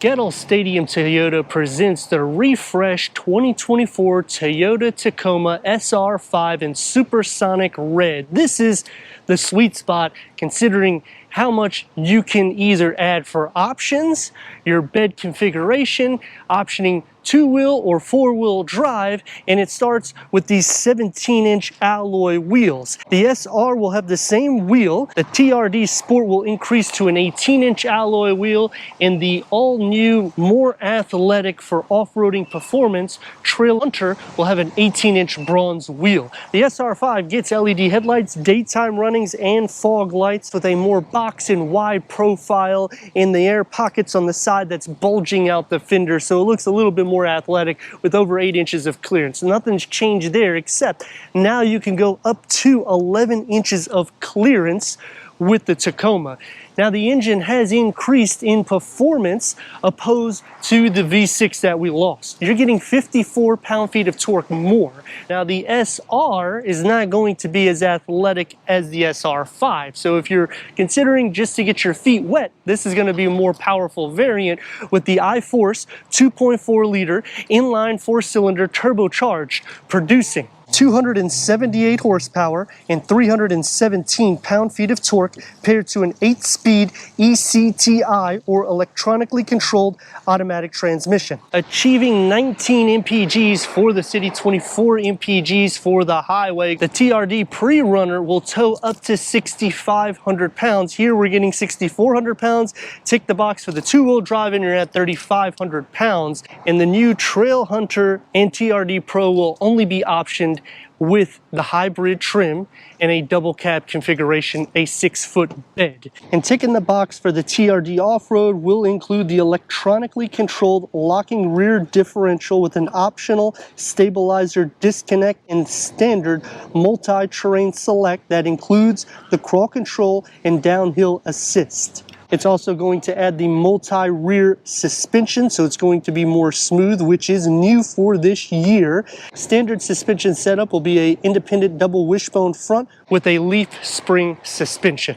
Gettel Stadium Toyota presents the refreshed 2024 Toyota Tacoma SR5 in Supersonic Red. This is the sweet spot considering how much you can either add for options, your bed configuration, optioning two-wheel or four-wheel drive, and it starts with these 17-inch alloy wheels. The SR will have the same wheel. The TRD Sport will increase to an 18-inch alloy wheel, and the all-new, more athletic for off-roading performance Trail Hunter will have an 18-inch bronze wheel. The SR5 gets LED headlights, daytime runnings, and fog lights with a more box and wide profile in the air pockets on the side that's bulging out the fender, so it looks a little bit more athletic with over 8 inches of clearance. Nothing's changed there, except now you can go up to 11 inches of clearance with the Tacoma. Now the engine has increased in performance opposed to the V6 that we lost. You're getting 54 pound-feet of torque more. Now the SR is not going to be as athletic as the SR5. So if you're considering just to get your feet wet, this is going to be a more powerful variant with the iForce 2.4 liter inline 4-cylinder turbocharged, producing 278 horsepower and 317 pound-feet of torque paired to an 8-speed ECTI or electronically controlled automatic transmission. Achieving 19 mpgs for the city, 24 mpgs for the highway. The TRD pre-runner will tow up to 6,500 pounds. Here we're getting 6,400 pounds. Tick the box for the two-wheel drive and you're at 3,500 pounds. And the new Trail Hunter and TRD Pro will only be optioned with the hybrid trim and a double cab configuration, a 6-foot bed. And ticking the box for the TRD off-road will include the electronically controlled locking rear differential with an optional stabilizer disconnect and standard multi-terrain select that includes the crawl control and downhill assist. It's also going to add the multi-rear suspension, so it's going to be more smooth, which is new for this year. Standard suspension setup will be an independent double wishbone front with a leaf spring suspension.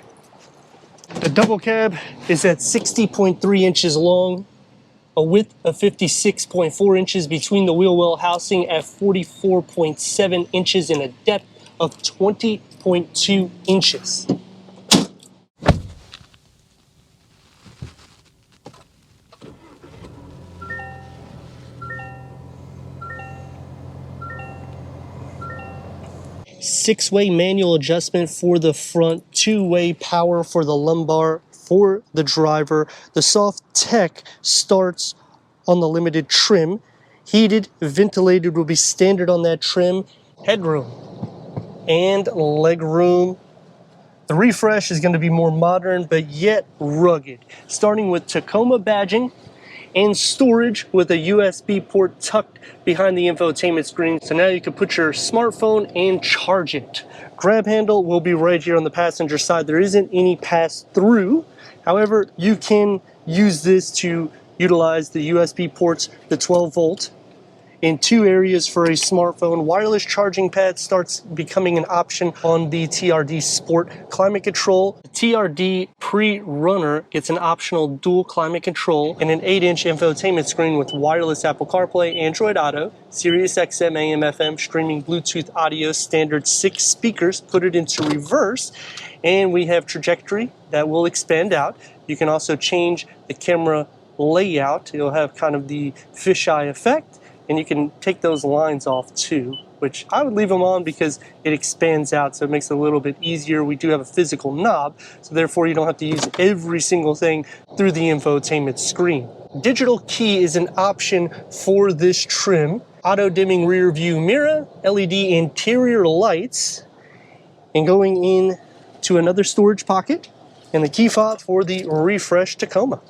The double cab is at 60.3 inches long, a width of 56.4 inches between the wheel well housing at 44.7 inches and a depth of 20.2 inches. Six-way manual adjustment for the front, two-way power for the lumbar for the driver. The soft tech starts on the limited trim. Heated, ventilated will be standard on that trim. Headroom and legroom. The refresh is going to be more modern but yet rugged, starting with Tacoma badging and storage with a USB port tucked behind the infotainment screen. So now you can put your smartphone and charge it. Grab handle will be right here on the passenger side. There isn't any pass-through. However, you can use this to utilize the USB ports, the 12-volt, in two areas for a smartphone. Wireless charging pad starts becoming an option on the TRD Sport. Climate control. The TRD Pre-Runner gets an optional dual climate control and an 8-inch infotainment screen with wireless Apple CarPlay, Android Auto, Sirius XM, AM, FM, streaming Bluetooth audio, standard 6 speakers. Put it into reverse, and we have trajectory that will expand out. You can also change the camera layout. It'll have kind of the fisheye effect. And you can take those lines off too, which I would leave them on because it expands out, so it makes it a little bit easier. We do have a physical knob, so therefore you don't have to use every single thing through the infotainment screen. Digital key is an option for this trim. Auto dimming rear view mirror, LED interior lights, and going in to another storage pocket, and the key fob for the refreshed Tacoma.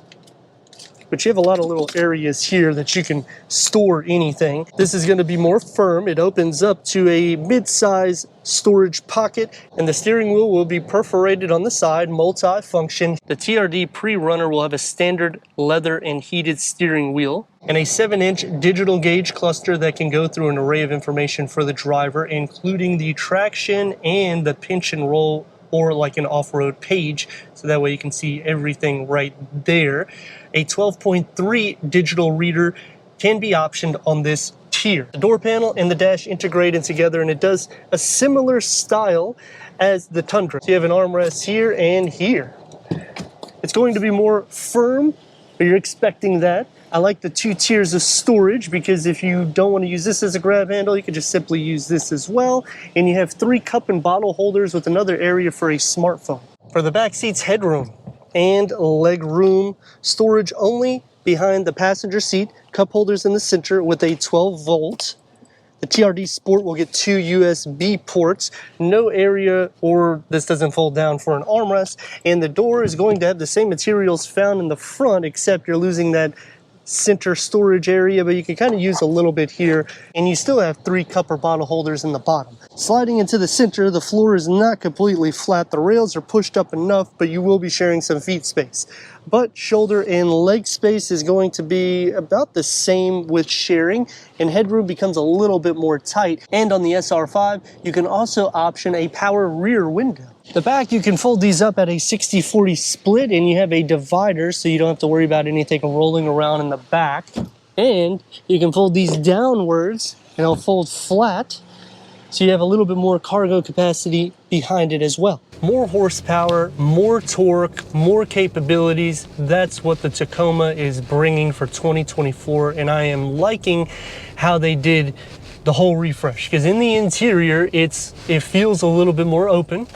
But you have a lot of little areas here that you can store anything. This is going to be more firm. It opens up to a mid-size storage pocket, and the steering wheel will be perforated on the side, multi-function. The TRD Pre-Runner will have a standard leather and heated steering wheel and a 7-inch digital gauge cluster that can go through an array of information for the driver, including the traction and the pinch and roll or like an off-road page, so that way you can see everything right there. A 12.3 digital reader can be optioned on this tier. The door panel and the dash integrated together, and it does a similar style as the Tundra. So you have an armrest here and here. It's going to be more firm, but you're expecting that. I like the 2 tiers of storage, because if you don't want to use this as a grab handle, you can just simply use this as well. And you have 3 cup and bottle holders with another area for a smartphone. For the back seats, headroom and leg room, storage only behind the passenger seat, cup holders in the center with a 12 volt. The TRD Sport will get 2 USB ports, no area, or this doesn't fold down, for an armrest, and the door is going to have the same materials found in the front, except you're losing that center storage area, but you can kind of use a little bit here, and you still have 3 cup or bottle holders in the bottom. Sliding into the center, the floor is not completely flat. The rails are pushed up enough, but you will be sharing some feet space. But shoulder and leg space is going to be about the same with sharing, and headroom becomes a little bit more tight. And on the SR5, you can also option a power rear window. The back, you can fold these up at a 60-40 split, and you have a divider, so you don't have to worry about anything rolling around in the back. And you can fold these downwards, and it'll fold flat, so you have a little bit more cargo capacity behind it as well. More horsepower, more torque, more capabilities. That's what the Tacoma is bringing for 2024, and I am liking how they did the whole refresh, because in the interior, it feels a little bit more open.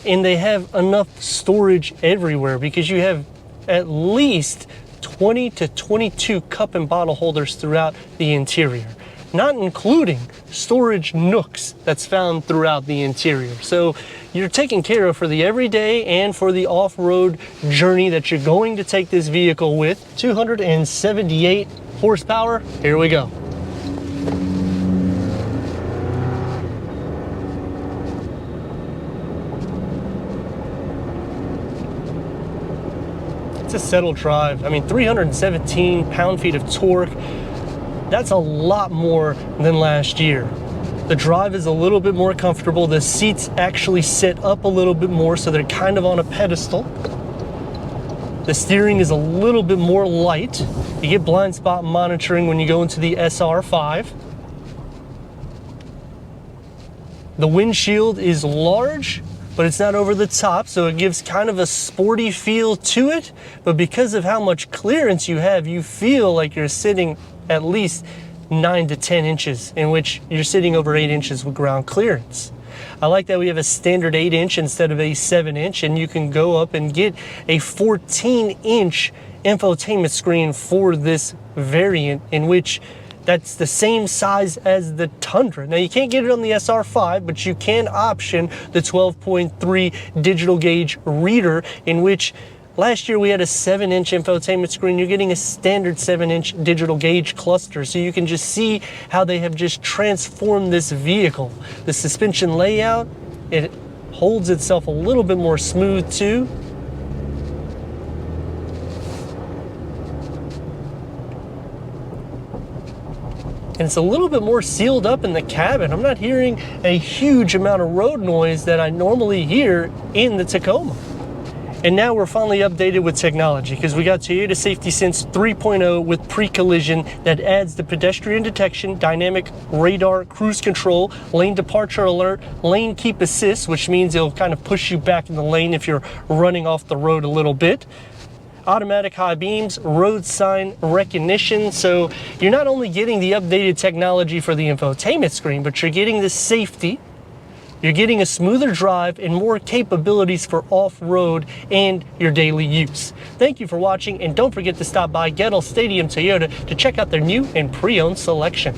And they have enough storage everywhere, because you have at least 20 to 22 cup and bottle holders throughout the interior, not including storage nooks that's found throughout the interior. So you're taken care of for the everyday and for the off-road journey that you're going to take this vehicle with. 278 horsepower. Here we go. It's a settled drive. I mean, 317 pound-feet of torque. That's a lot more than last year. The drive is a little bit more comfortable. The seats actually sit up a little bit more, so they're kind of on a pedestal. The steering is a little bit more light. You get blind spot monitoring when you go into the SR5. The windshield is large, but it's not over the top, so it gives kind of a sporty feel to it. But because of how much clearance you have, you feel like you're sitting at least 9 to 10 inches, in which you're sitting over 8 inches with ground clearance. I like that we have a standard 8-inch instead of a 7-inch, and you can go up and get a 14-inch infotainment screen for this variant, in which that's the same size as the Tundra. Now, you can't get it on the SR5, but you can option the 12.3 digital gauge reader, in which last year we had a 7-inch infotainment screen. You're getting a standard 7-inch digital gauge cluster, so you can just see how they have just transformed this vehicle. The suspension layout, it holds itself a little bit more smooth too. And it's a little bit more sealed up in the cabin. I'm not hearing a huge amount of road noise that I normally hear in the Tacoma. And now we're finally updated with technology, because we got Toyota Safety Sense 3.0 with pre-collision that adds the pedestrian detection, dynamic radar, cruise control, lane departure alert, lane keep assist, which means it'll kind of push you back in the lane if you're running off the road a little bit. Automatic high beams, road sign recognition. So you're not only getting the updated technology for the infotainment screen, but you're getting the safety, you're getting a smoother drive, and more capabilities for off-road and your daily use. Thank you for watching, and don't forget to stop by Gettel Stadium Toyota to check out their new and pre-owned selection.